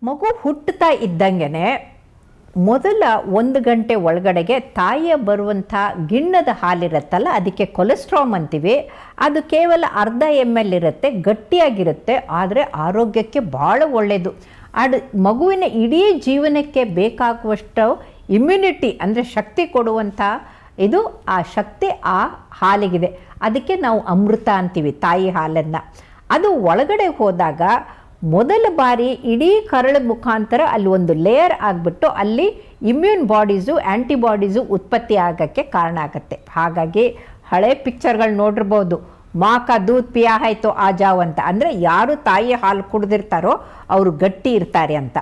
ಮಗು ಹುಟ್ಟುತ್ತಾ ಇದ್ದಂಗೆ ಮೊದಲ 1 ಗಂಟೆ ಒಳಗಡೆಗೆ ತಾಯಿಯ ಬರುವಂಥ ಗಿಣ್ಣದ ಹಾಲಿರುತ್ತಲ್ಲ, ಅದಕ್ಕೆ ಕೊಲೆಸ್ಟ್ರಾಮ್ ಅಂತೀವಿ. ಅದು ಕೇವಲ ಅರ್ಧ ml ಇರುತ್ತೆ, ಗಟ್ಟಿಯಾಗಿರುತ್ತೆ, ಆದರೆ ಆರೋಗ್ಯಕ್ಕೆ ಭಾಳ ಒಳ್ಳೆಯದು. ಮಗುವಿನ ಇಡೀ ಜೀವನಕ್ಕೆ ಬೇಕಾಗುವಷ್ಟು ಇಮ್ಯುನಿಟಿ ಅಂದರೆ ಶಕ್ತಿ ಕೊಡುವಂಥ ಇದು ಆ ಶಕ್ತಿ ಆ ಹಾಲಿಗಿದೆ. ಅದಕ್ಕೆ ನಾವು ಅಮೃತ ಅಂತೀವಿ ತಾಯಿ ಹಾಲನ್ನು. ಅದು ಒಳಗಡೆ ಹೋದಾಗ ಮೊದಲ ಬಾರಿ ಇಡೀ ಕರಳ ಮುಖಾಂತರ ಅಲ್ಲಿ ಒಂದು ಲೇಯರ್ ಆಗಿಬಿಟ್ಟು ಅಲ್ಲಿ ಇಮ್ಯೂನ್ ಬಾಡೀಸು ಆ್ಯಂಟಿಬಾಡೀಸು ಉತ್ಪತ್ತಿ ಆಗೋಕ್ಕೆ ಕಾರಣ ಆಗುತ್ತೆ. ಹಾಗಾಗಿ ಹಳೆ ಪಿಕ್ಚರ್ಗಳು ನೋಡಿರ್ಬೋದು, ಮಾಕ ದೂದ್ ಪಿಯಾ ಆಯಿತು ಆ ಜಾವ್ ಅಂತ, ಅಂದರೆ ಯಾರು ತಾಯಿ ಹಾಲು ಕುಡಿದಿರ್ತಾರೋ ಅವರು ಗಟ್ಟಿ ಇರ್ತಾರೆ ಅಂತ.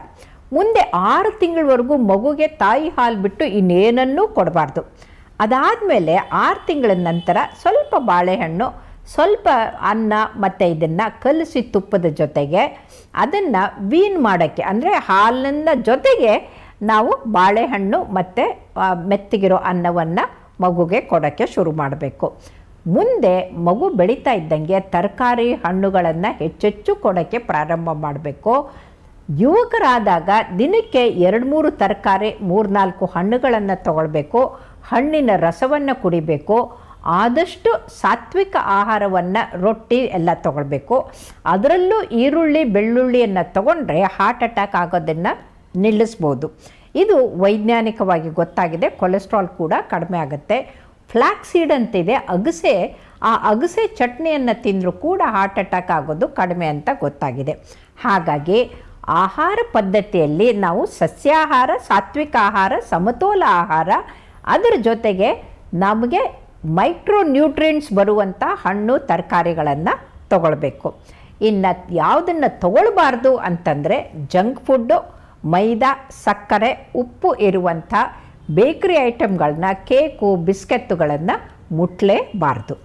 ಮುಂದೆ 6 ತಿಂಗಳವರೆಗೂ ಮಗುಗೆ ತಾಯಿ ಹಾಲು ಬಿಟ್ಟು ಇನ್ನೇನನ್ನೂ ಕೊಡಬಾರ್ದು. ಅದಾದಮೇಲೆ 6 ತಿಂಗಳ ನಂತರ ಸ್ವಲ್ಪ ಬಾಳೆಹಣ್ಣು, ಸ್ವಲ್ಪ ಅನ್ನ ಮತ್ತು ಇದನ್ನು ಕಲಸಿ ತುಪ್ಪದ ಜೊತೆಗೆ ಅದನ್ನು ವೀನ್ ಮಾಡೋಕ್ಕೆ, ಅಂದರೆ ಹಾಲಿನ ಜೊತೆಗೆ ನಾವು ಬಾಳೆಹಣ್ಣು ಮತ್ತು ಮೆತ್ತಗಿರೋ ಅನ್ನವನ್ನು ಮಗುಗೆ ಕೊಡೋಕ್ಕೆ ಶುರು ಮಾಡಬೇಕು. ಮುಂದೆ ಮಗು ಬೆಳೀತಾ ಇದ್ದಂಗೆ ತರಕಾರಿ ಹಣ್ಣುಗಳನ್ನು ಹೆಚ್ಚೆಚ್ಚು ಕೊಡೋಕ್ಕೆ ಪ್ರಾರಂಭ ಮಾಡಬೇಕು. ಯುವಕರಾದಾಗ ದಿನಕ್ಕೆ 2-3 ತರಕಾರಿ 3-4 ಹಣ್ಣುಗಳನ್ನು ತಗೊಳ್ಬೇಕು. ಹಣ್ಣಿನ ರಸವನ್ನು ಕುಡಿಬೇಕು. ಆದಷ್ಟು ಸಾತ್ವಿಕ ಆಹಾರವನ್ನು, ರೊಟ್ಟಿ ಎಲ್ಲ ತಗೊಳ್ಬೇಕು. ಅದರಲ್ಲೂ ಈರುಳ್ಳಿ ಬೆಳ್ಳುಳ್ಳಿಯನ್ನು ತಗೊಂಡ್ರೆ ಹಾರ್ಟ್ ಅಟ್ಯಾಕ್ ಆಗೋದನ್ನು ನಿಲ್ಲಿಸ್ಬೋದು. ಇದು ವೈಜ್ಞಾನಿಕವಾಗಿ ಗೊತ್ತಾಗಿದೆ. ಕೊಲೆಸ್ಟ್ರಾಲ್ ಕೂಡ ಕಡಿಮೆ ಆಗುತ್ತೆ. ಫ್ಲ್ಯಾಕ್ಸ್ ಸೀಡ್ ಅಂತಿದೆ, ಅಗಸೆ. ಆ ಅಗಸೆ ಚಟ್ನಿಯನ್ನು ತಿಂದರೂ ಕೂಡ ಹಾರ್ಟ್ ಅಟ್ಯಾಕ್ ಆಗೋದು ಕಡಿಮೆ ಅಂತ ಗೊತ್ತಾಗಿದೆ. ಹಾಗಾಗಿ ಆಹಾರ ಪದ್ಧತಿಯಲ್ಲಿ ನಾವು ಸಸ್ಯಾಹಾರ, ಸಾತ್ವಿಕ ಆಹಾರ, ಸಮತೋಲ ಆಹಾರ, ಅದರ ಜೊತೆಗೆ ನಮಗೆ ಮೈಕ್ರೋ ನ್ಯೂಟ್ರಿಯೆಂಟ್ಸ್ ಬರುವಂಥ ಹಣ್ಣು ತರಕಾರಿಗಳನ್ನು ತಗೊಳ್ಬೇಕು. ಇನ್ನು ಯಾವುದನ್ನು ತಗೊಳ್ಬಾರ್ದು ಅಂತಂದರೆ ಜಂಕ್ ಫುಡ್ಡು, ಮೈದಾ, ಸಕ್ಕರೆ, ಉಪ್ಪು ಇರುವಂಥ ಬೇಕ್ರಿ ಐಟಮ್ಗಳನ್ನ, ಕೇಕು, ಬಿಸ್ಕೆತ್ತುಗಳನ್ನು ಮುಟ್ಟಲೇಬಾರ್ದು.